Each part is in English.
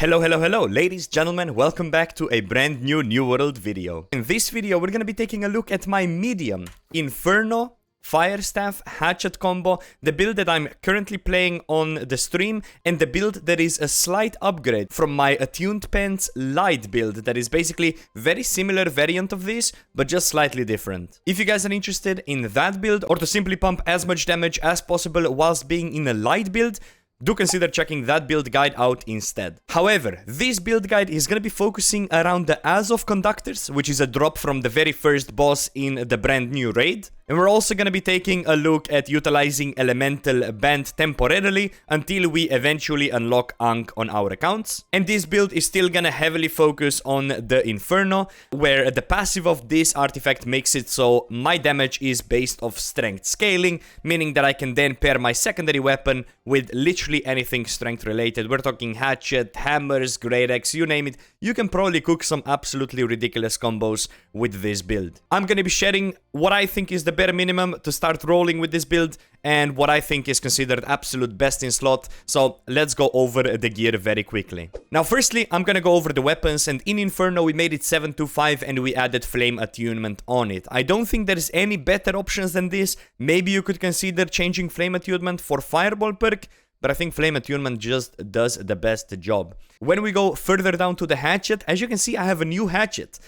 Hello, ladies, gentlemen, welcome back to a brand new World video. In this video, we're gonna be taking a look at my medium Inferno firestaff hatchet combo, the build that I'm currently playing on the stream, and the build that is a slight upgrade from my Attuned Pants light build that is basically very similar variant of this, but just slightly different. If you guys are interested in that build, or to simply pump as much damage as possible whilst being in a light build, do consider checking that build guide out instead. However, this build guide is going to be focusing around the Azov Conductors, which is a drop from the very first boss in the brand new raid. And we're also going to be taking a look at utilizing Elemental Band temporarily until we eventually unlock Ankh on our accounts. And this build is still going to heavily focus on the Inferno, where the passive of this artifact makes it so my damage is based off strength scaling, meaning that I can then pair my secondary weapon with literally anything strength related. We're talking hatchet, hammers, great axe, you name it. You can probably cook some absolutely ridiculous combos with this build. I'm going to be sharing what I think is the bare minimum to start rolling with this build and what I think is considered absolute best in slot. So let's go over the gear very quickly. Now firstly, I'm gonna go over the weapons, and in Inferno we made it 725 and we added flame attunement on it. I don't think there's any better options than this. Maybe you could consider changing flame attunement for fireball perk, but I think flame attunement just does the best job. When we go further down to the hatchet, as you can see, I have a new hatchet.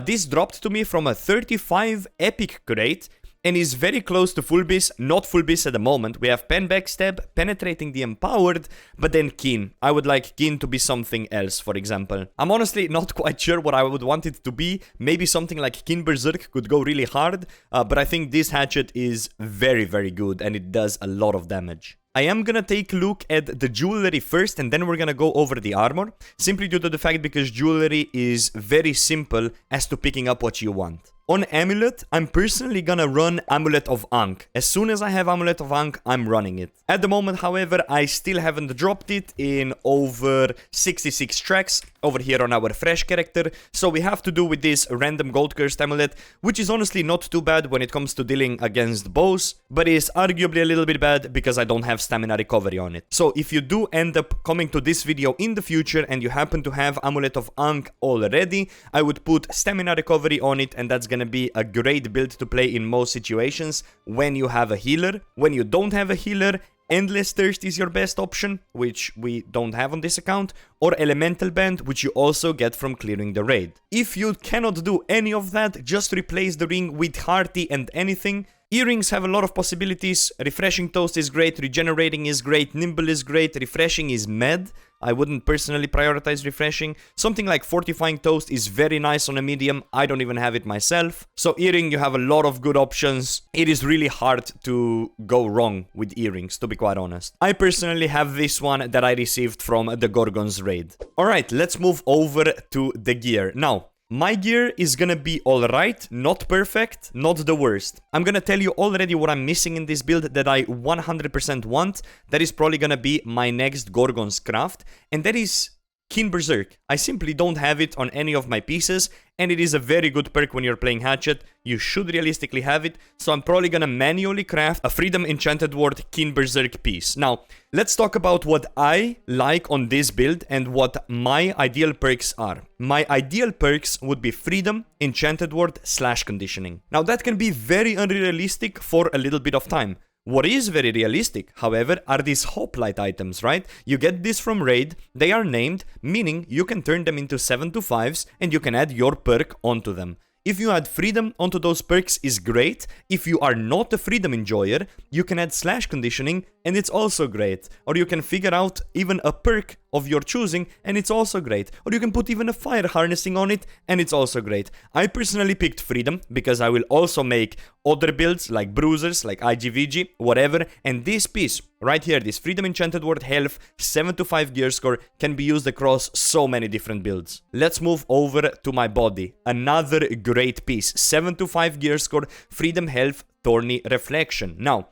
This dropped to me from a 35 epic crate and is very close to full bis, not full bis at the moment. We have pen backstab, penetrating the empowered, but then keen. I would like keen to be something else, for example. I'm honestly not quite sure what I would want it to be. Maybe something like keen berserk could go really hard, but I think this hatchet is very good and it does a lot of damage. I am gonna take a look at the jewelry first, and then we're gonna go over the armor, simply due to the fact because jewelry is very simple as to picking up what you want. On Amulet, I'm personally gonna run Amulet of Ankh. As soon as I have Amulet of Ankh, I'm running it. At the moment, however, I still haven't dropped it in over 66 tracks over here on our fresh character, so we have to do with this random gold cursed amulet, which is honestly not too bad when it comes to dealing against bows, but is arguably a little bit bad because I don't have stamina recovery on it. So if you do end up coming to this video in the future and you happen to have Amulet of Ankh already, I would put stamina recovery on it, and that's gonna be a great build to play in most situations when you have a healer. When you don't have a healer, Endless Thirst is your best option, which we don't have on this account, or Elemental Band, which you also get from clearing the raid. If you cannot do any of that, just replace the ring with Hearty and anything. Earrings have a lot of possibilities. Refreshing Toast is great, Regenerating is great, Nimble is great, Refreshing is mad. I wouldn't personally prioritize refreshing. Something like Fortifying Toast is very nice on a medium. I don't even have it myself. So earring, you have a lot of good options. It is really hard to go wrong with earrings, to be quite honest. I personally have this one that I received from the Gorgon's raid. Alright, let's move over to the gear. Now, my gear is gonna be alright, not perfect, not the worst. I'm gonna tell you already what I'm missing in this build that I 100% want. That is probably gonna be my next Gorgon's craft, and that is Keen Berserk. I simply don't have it on any of my pieces, and it is a very good perk when you're playing Hatchet. You should realistically have it, so I'm probably gonna manually craft a Freedom Enchanted Ward Keen Berserk piece. Now, let's talk about what I like on this build and what my ideal perks are. My ideal perks would be Freedom, Enchanted Ward, / Conditioning. Now, that can be very unrealistic for a little bit of time. What is very realistic, however, are these hoplite items, right? You get this from raid, they are named, meaning you can turn them into 725s and you can add your perk onto them. If you add freedom onto those perks is great. If you are not a freedom enjoyer, you can add / conditioning and it's also great. Or you can figure out even a perk of your choosing and it's also great. Or you can put even a fire harnessing on it and it's also great. I personally picked freedom because I will also make other builds like bruisers, like IGVG, whatever. And this piece right here, this Freedom Enchanted Ward health 7-5 gear score can be used across so many different builds. Let's move over to my body. Another great piece, 7-5 gear score, Freedom Health, Thorny Reflection. Now,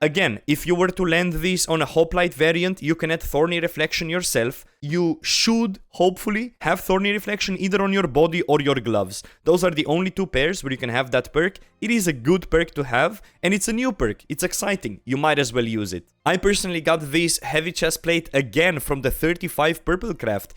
again, if you were to land this on a hoplite variant, you can add Thorny Reflection yourself. You should, hopefully, have Thorny Reflection either on your body or your gloves. Those are the only two pairs where you can have that perk. It is a good perk to have, and it's a new perk. It's exciting. You might as well use it. I personally got this heavy chest plate again from the 35 purple craft.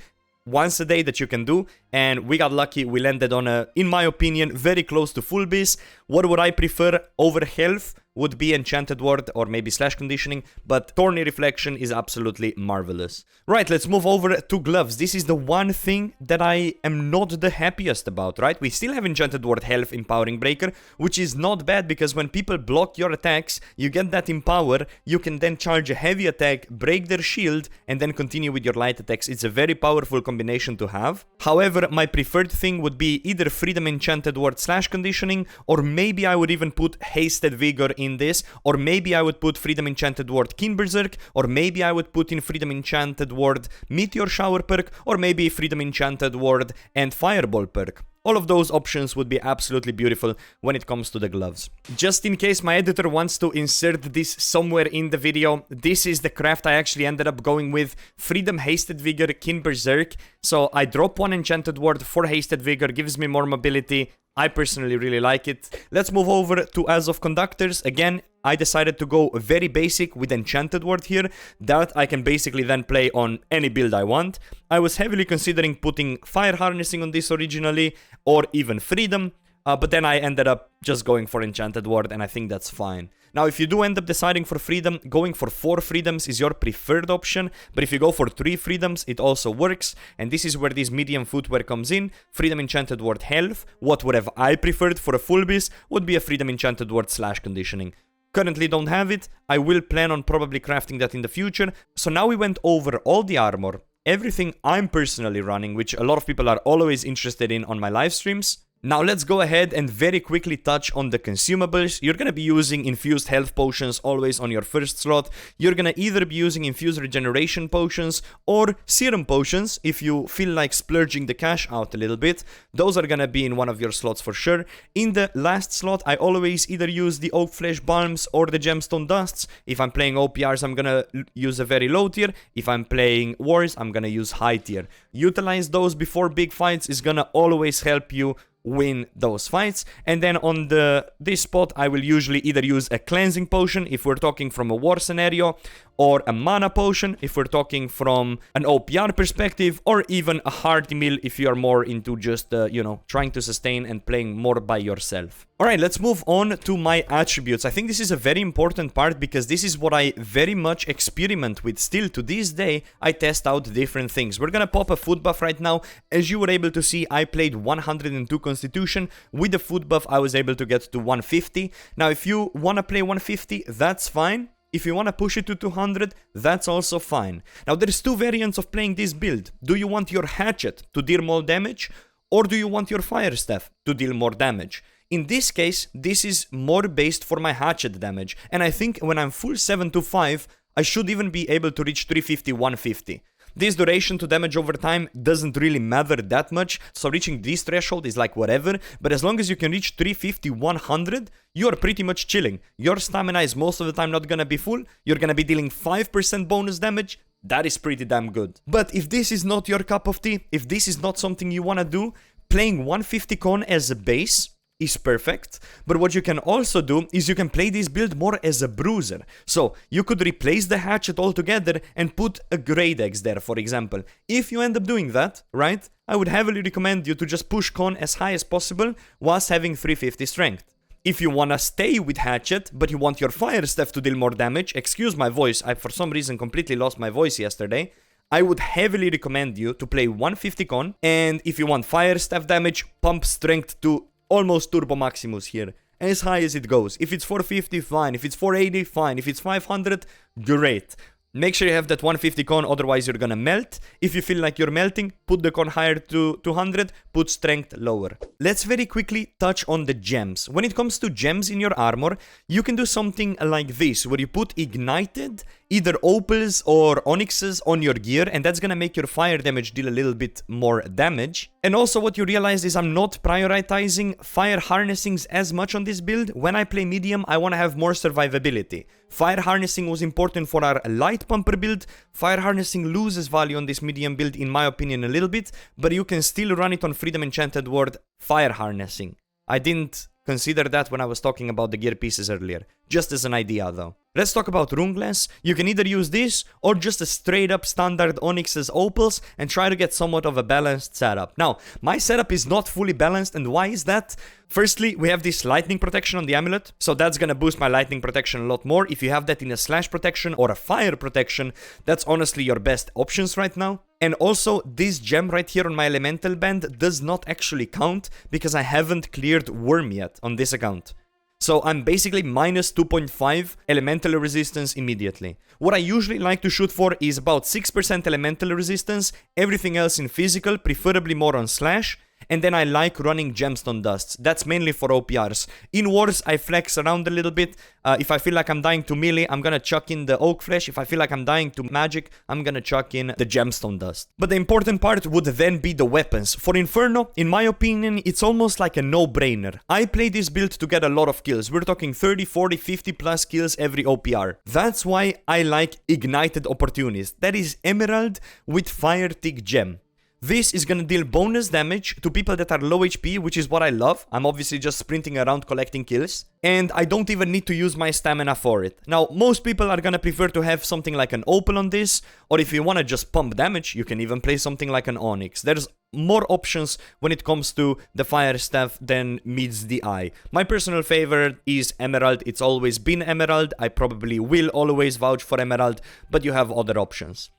once a day that you can do, and we got lucky. We landed on a, in my opinion, very close to full bis. What would I prefer over health would be Enchanted Ward or maybe Slash Conditioning, but Thorny Reflection is absolutely marvelous. Right, let's move over to gloves. This is the one thing that I am not the happiest about, right? We still have Enchanted Ward Health Empowering Breaker, which is not bad because when people block your attacks, you get that Empower, you can then charge a heavy attack, break their shield, and then continue with your light attacks. It's a very powerful combination to have. However, my preferred thing would be either Freedom Enchanted Ward Slash Conditioning, or maybe I would even put Hasted Vigor in this, or maybe I would put Freedom Enchanted Ward Keen Berserk, or maybe I would put in Freedom Enchanted Ward Meteor Shower perk, or maybe Freedom Enchanted Ward and Fireball perk. All of those options would be absolutely beautiful when it comes to the gloves. Just in case my editor wants to insert this somewhere in the video, this is the craft I actually ended up going with. Freedom Hasted Vigor Keen Berserk. So I drop one Enchanted Ward for Hasted Vigor, gives me more mobility. I personally really like it. Let's move over to As of Conductors. Again, I decided to go very basic with Enchanted Ward here, that I can basically then play on any build I want. I was heavily considering putting Fire Harnessing on this originally, or even Freedom, but then I ended up just going for Enchanted Ward, and I think that's fine. Now, if you do end up deciding for Freedom, going for 4 Freedoms is your preferred option, but if you go for 3 Freedoms, it also works, and this is where this medium footwear comes in. Freedom Enchanted Ward Health. What would have I preferred for a full bis would be a Freedom Enchanted Ward Slash Conditioning. Currently don't have it. I will plan on probably crafting that in the future. So now we went over all the armor, everything I'm personally running, which a lot of people are always interested in on my live streams. Now let's go ahead and very quickly touch on the consumables. You're gonna be using infused health potions always on your first slot. You're gonna either be using infused regeneration potions or serum potions if you feel like splurging the cash out a little bit. Those are gonna be in one of your slots for sure. In the last slot, I always either use the oak flesh balms or the gemstone dusts. If I'm playing OPRs, I'm gonna use a very low tier. If I'm playing wars, I'm gonna use high tier. Utilize those before big fights is gonna always help you win those fights. And then on this spot, I will usually either use a cleansing potion if we're talking from a war scenario, or a mana potion if we're talking from an OPR perspective, or even a hearty meal if you are more into just, you know, trying to sustain and playing more by yourself. Alright, let's move on to my attributes. I think this is a very important part because this is what I very much experiment with. Still to this day, I test out different things. We're gonna pop a food buff right now. As you were able to see, I played 102 Constitution. With the food buff, I was able to get to 150. Now, if you wanna play 150, that's fine. If you want to push it to 200, that's also fine. Now, there's 2 variants of playing this build. Do you want your Hatchet to deal more damage, or do you want your Firestaff to deal more damage? In this case, this is more based for my Hatchet damage, and I think when I'm full 725, I should even be able to reach 350, 150. This duration to damage over time doesn't really matter that much, so reaching this threshold is like whatever, but as long as you can reach 350, 100, you are pretty much chilling. Your stamina is most of the time not gonna be full, you're gonna be dealing 5% bonus damage. That is pretty damn good. But if this is not your cup of tea, if this is not something you wanna do, playing 150 con as a base is perfect. But what you can also do is you can play this build more as a bruiser. So you could replace the Hatchet altogether and put a Great Axe there, for example. If you end up doing that, right, I would heavily recommend you to just push con as high as possible whilst having 350 strength. If you wanna stay with Hatchet, but you want your Firestaff to deal more damage, excuse my voice, I for some reason completely lost my voice yesterday, I would heavily recommend you to play 150 con, and if you want Firestaff damage, pump strength to almost Turbo Maximus here, as high as it goes. If it's 450, fine. If it's 480, fine. If it's 500, great. Make sure you have that 150 con, otherwise you're gonna melt. If you feel like you're melting, put the con higher to 200, put strength lower. Let's very quickly touch on the gems. When it comes to gems in your armor, you can do something like this, where you put ignited, either opals or onyxes on your gear, and that's gonna make your fire damage deal a little bit more damage. And also what you realize is I'm not prioritizing fire harnessings as much on this build. When I play medium, I wanna have more survivability. Fire harnessing was important for our light pumper build. Fire harnessing loses value on this medium build in my opinion a little bit, but you can still run it on Freedom Enchanted Ward fire harnessing. I didn't consider that when I was talking about the gear pieces earlier, just as an idea though. Let's talk about rune glass. You can either use this or just a straight up standard onyx's opals and try to get somewhat of a balanced setup. Now, my setup is not fully balanced, and why is that? Firstly, we have this lightning protection on the amulet, so that's gonna boost my lightning protection a lot more. If you have that in a slash protection or a fire protection, that's honestly your best options right now. And also, this gem right here on my elemental band does not actually count because I haven't cleared worm yet on this account. So I'm basically minus 2.5 elemental resistance immediately. What I usually like to shoot for is about 6% elemental resistance, everything else in physical, preferably more on slash. And then I like running gemstone dusts. That's mainly for OPRs. In wars, I flex around a little bit. If I feel like I'm dying to melee, I'm gonna chuck in the oak flesh. If I feel like I'm dying to magic, I'm gonna chuck in the gemstone dust. But the important part would then be the weapons. For Inferno, in my opinion, it's almost like a no-brainer. I play this build to get a lot of kills. We're talking 30, 40, 50 plus kills every OPR. That's why I like Ignited Opportunist. That is Emerald with Fire Tick Gem. This is gonna deal bonus damage to people that are low HP, which is what I love. I'm obviously just sprinting around collecting kills. And I don't even need to use my stamina for it. Now, most people are gonna prefer to have something like an opal on this. Or if you wanna just pump damage, you can even play something like an onyx. There's more options when it comes to the fire staff than meets the eye. My personal favorite is Emerald. It's always been Emerald. I probably will always vouch for Emerald, but you have other options.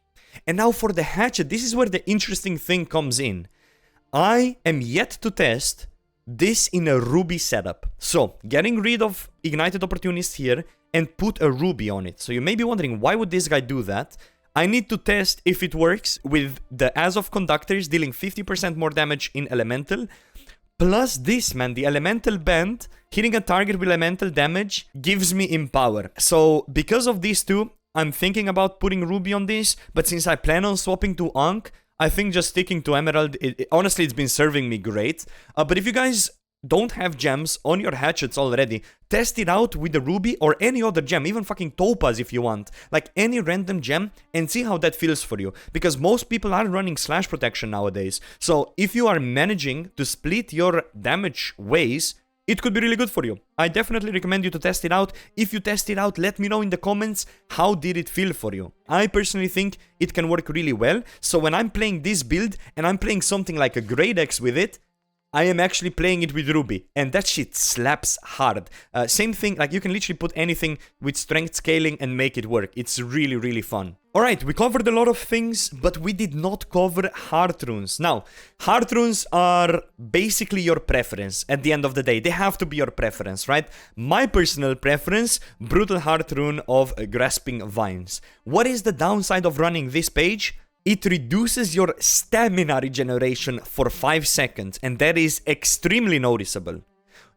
And now for the hatchet, this is where the interesting thing comes in. I am yet to test this in a ruby setup. So, getting rid of Ignited Opportunist here and put a ruby on it. So you may be wondering, why would this guy do that? I need to test if it works with the Azov Conductors dealing 50% more damage in Elemental. Plus this, man, the Elemental Band, hitting a target with Elemental damage gives me Empower. So, because of these two, I'm thinking about putting Ruby on this, but since I plan on swapping to Ankh, I think just sticking to Emerald, honestly, it's been serving me great. But if you guys don't have gems on your hatchets already, test it out with the Ruby or any other gem, even fucking Topaz if you want. Like any random gem, and see how that feels for you. Because most people are running slash protection nowadays. So if you are managing to split your damage ways, it could be really good for you. I definitely recommend you to test it out. If you test it out, let me know in the comments how did it feel for you. I personally think it can work really well. So when I'm playing this build and I'm playing something like a Great Axe with it, I am actually playing it with Ruby, and that shit slaps hard. Same thing, like you can literally put anything with strength scaling and make it work. It's really, really fun. Alright, we covered a lot of things, but we did not cover Hearthrunes. Now, Hearthrunes are basically your preference at the end of the day. They have to be your preference, right? My personal preference, Brutal Hearthrune of Grasping Vines. What is the downside of running this page? It reduces your stamina regeneration for 5 seconds, and that is extremely noticeable.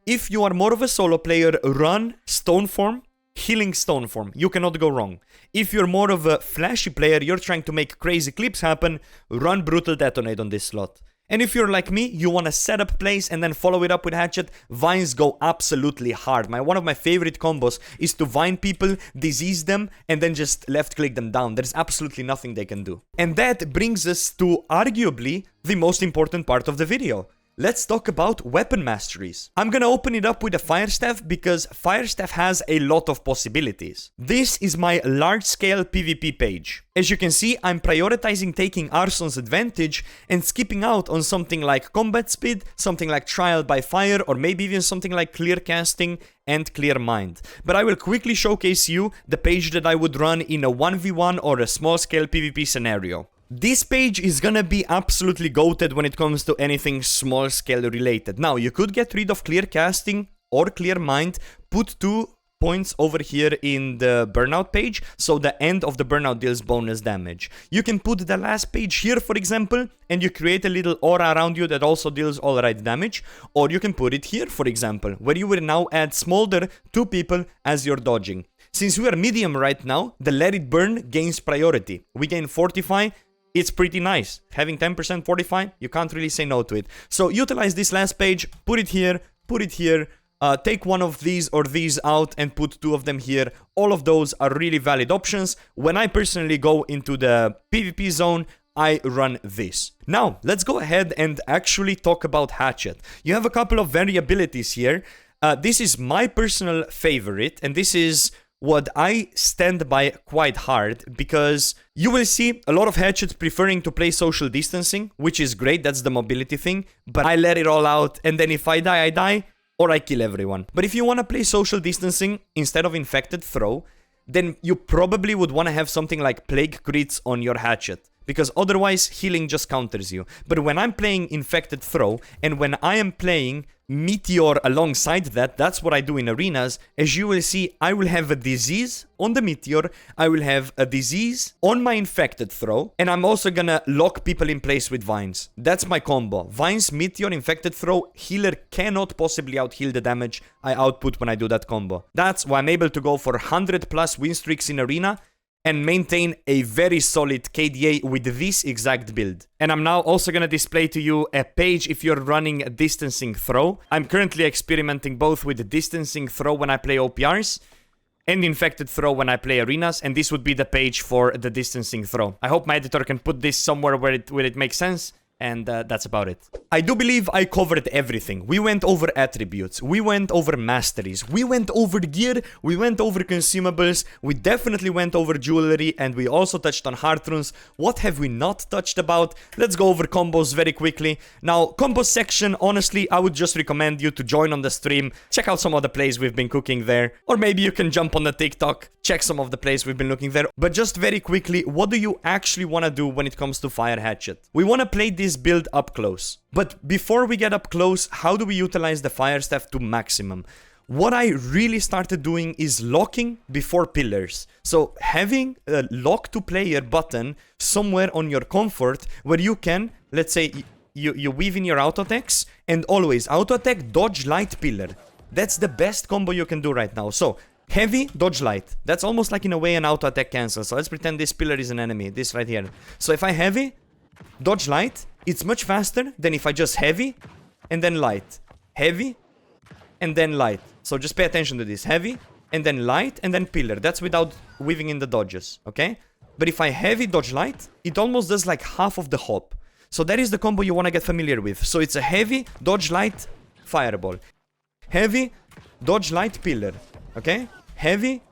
If you are more of a solo player, run Stoneform, Healing Stoneform. You cannot go wrong. If you're more of a flashy player, you're trying to make crazy clips happen, run Brutal Detonate on this slot. And if you're like me, you want to set up plays and then follow it up with Hatchet, Vines go absolutely hard. One of my favorite combos is to Vine people, disease them, and then just left click them down. There's absolutely nothing they can do. And that brings us to arguably the most important part of the video. Let's talk about weapon masteries. I'm gonna open it up with a firestaff because firestaff has a lot of possibilities. This is my large-scale PvP page. As you can see, I'm prioritizing taking Arson's advantage and skipping out on something like combat speed, something like trial by fire, or maybe even something like clear casting and clear mind. But I will quickly showcase you the page that I would run in a 1v1 or a small-scale PvP scenario. This page is gonna be absolutely goated when it comes to anything small scale related. Now, you could get rid of clear casting or clear mind, put 2 points over here in the burnout page, so the end of the burnout deals bonus damage. You can put the last page here, for example, and you create a little aura around you that also deals alright damage, or you can put it here, for example, where you will now add Smolder to people as you're dodging. Since we are medium right now, the Let It Burn gains priority. We gain Fortify. It's pretty nice. Having 10% Fortify, you can't really say no to it. So utilize this last page, put it here, take one of these or these out and put 2 of them here. All of those are really valid options. When I personally go into the PvP zone, I run this. Now, let's go ahead and actually talk about Hatchet. You have a couple of variabilities here. This is my personal favorite, and this is what I stand by quite hard, because you will see a lot of hatchets preferring to play social distancing, which is great, that's the mobility thing, but I let it all out, and then if I die, or I kill everyone. But if you want to play social distancing instead of infected throw, then you probably would want to have something like plague crits on your hatchet, because otherwise healing just counters you. But when I'm playing infected throw, and when I am playing meteor alongside that, that's what I do in arenas. As you will see, I will have a disease on the meteor, I will have a disease on my infected throw, and I'm also gonna lock people in place with vines. That's my combo. Vines, meteor, infected throw. Healer cannot possibly out-heal the damage I output when I do that combo. That's why I'm able to go for 100 plus win streaks in arena and maintain a very solid KDA with this exact build. And I'm now also gonna display to you a page if you're running a distancing throw. I'm currently experimenting both with the distancing throw when I play OPRs and infected throw when I play arenas, and this would be the page for the distancing throw. I hope my editor can put this somewhere where it makes sense. And that's about it. I do believe I covered everything. We went over attributes, we went over masteries, we went over gear, we went over consumables, we definitely went over jewelry, and we also touched on Hearthrunes. What have we not touched about? Let's go over combos very quickly. Now, combo section, honestly, I would just recommend you to join on the stream, check out some of the plays we've been cooking there, or maybe you can jump on the TikTok, check some of the plays we've been looking there. But just very quickly, what do you actually want to do when it comes to Fire Hatchet? We want to play this build up close. But before we get up close, how do we utilize the firestaff to maximum? What I really started doing is locking before pillars. So having a lock to player button somewhere on your comfort where you can, let's say, you weave in your auto attacks, and always auto attack, dodge, light, pillar. That's the best combo you can do right now. So heavy, dodge, light. That's almost like in a way an auto attack cancel. So let's pretend this pillar is an enemy, this right here. So if I heavy, dodge, light, it's much faster than if I just heavy and then light. Heavy and then light. So just pay attention to this. Heavy and then light and then pillar. That's without weaving in the dodges, okay? But if I heavy, dodge, light, it almost does like half of the hop. So that is the combo you want to get familiar with. So it's a heavy, dodge, light, fireball. Heavy, dodge, light, pillar, okay? Heavy,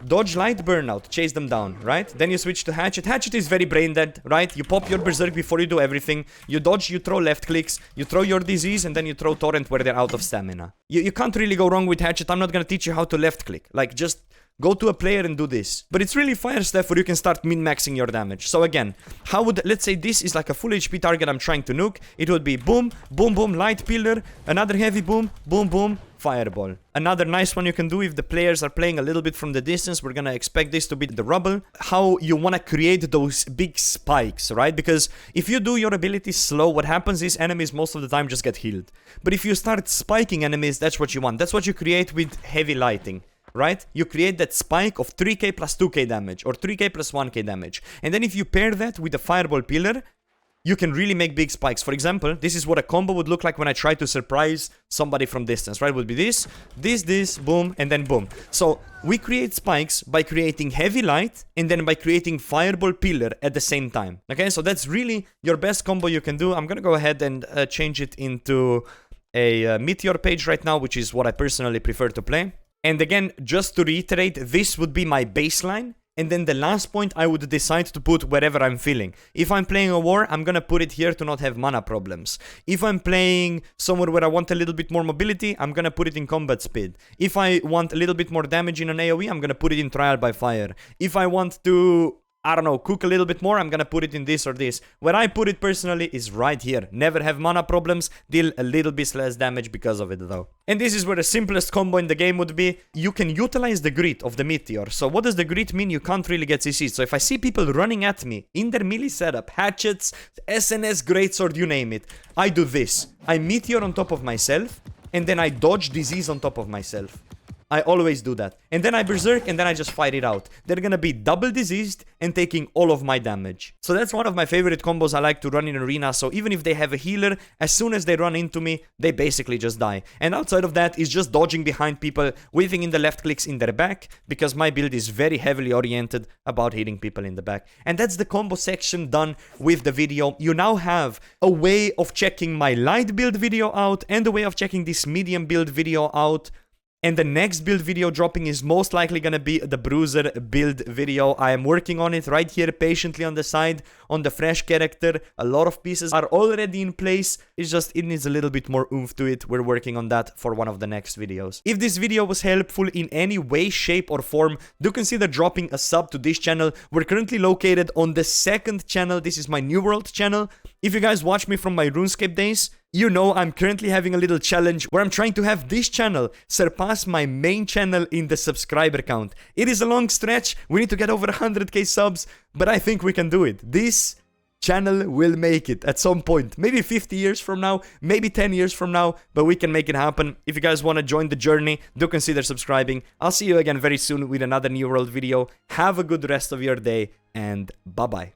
dodge, light, burnout, chase them down, right? Then you switch to hatchet. Hatchet is very brain dead, right? You pop your berserk before you do everything. You dodge, you throw left clicks, you throw your disease, and then you throw torrent where they're out of stamina. You can't really go wrong with hatchet. I'm not gonna teach you how to left click. Like, just go to a player and do this. But it's really firestaff where you can start min-maxing your damage. So again, how would, let's say this is like a full HP target I'm trying to nuke. It would be boom, boom, boom, light pillar, another heavy boom, boom, boom, fireball. Another nice one you can do if the players are playing a little bit from the distance, we're gonna expect this to be the rubble. How you wanna create those big spikes, right? Because if you do your abilities slow, what happens is enemies most of the time just get healed. But if you start spiking enemies, that's what you want. That's what you create with heavy lighting, right? You create that spike of 3k plus 2k damage, or 3k plus 1k damage. And then if you pair that with a fireball pillar, you can really make big spikes. For example, this is what a combo would look like when I try to surprise somebody from distance, right? It would be this, boom, and then boom. So we create spikes by creating heavy light and then by creating fireball pillar at the same time. Okay, so that's really your best combo you can do. I'm gonna go ahead and change it into a meteor page right now, which is what I personally prefer to play. And again, just to reiterate, this would be my baseline. And then the last point I would decide to put wherever I'm feeling. If I'm playing a war, I'm gonna put it here to not have mana problems. If I'm playing somewhere where I want a little bit more mobility, I'm gonna put it in combat speed. If I want a little bit more damage in an AoE, I'm gonna put it in trial by fire. If I want to, I don't know, cook a little bit more, I'm gonna put it in this or this. Where I put it personally is right here. Never have mana problems, deal a little bit less damage because of it though. And this is where the simplest combo in the game would be. You can utilize the grit of the meteor. So what does the grit mean? You can't really get CC. So if I see people running at me in their melee setup, hatchets, SNS, greatsword, you name it, I do this. I meteor on top of myself, and then I dodge disease on top of myself. I always do that. And then I berserk and then I just fight it out. They're gonna be double diseased and taking all of my damage. So that's one of my favorite combos I like to run in arena. So even if they have a healer, as soon as they run into me, they basically just die. And outside of that is just dodging behind people, weaving in the left clicks in their back, because my build is very heavily oriented about hitting people in the back. And that's the combo section done with the video. You now have a way of checking my light build video out and a way of checking this medium build video out. And the next build video dropping is most likely gonna be the Bruiser build video. I am working on it right here patiently on the side, on the fresh character. A lot of pieces are already in place. It's just, it needs a little bit more oomph to it. We're working on that for one of the next videos. If this video was helpful in any way, shape, or form, do consider dropping a sub to this channel. We're currently located on the second channel. This is my New World channel. If you guys watch me from my RuneScape days, you know I'm currently having a little challenge where I'm trying to have this channel surpass my main channel in the subscriber count. It is a long stretch. We need to get over 100k subs, but I think we can do it. This channel will make it at some point. Maybe 50 years from now, maybe 10 years from now, but we can make it happen. If you guys want to join the journey, do consider subscribing. I'll see you again very soon with another New World video. Have a good rest of your day, and bye-bye.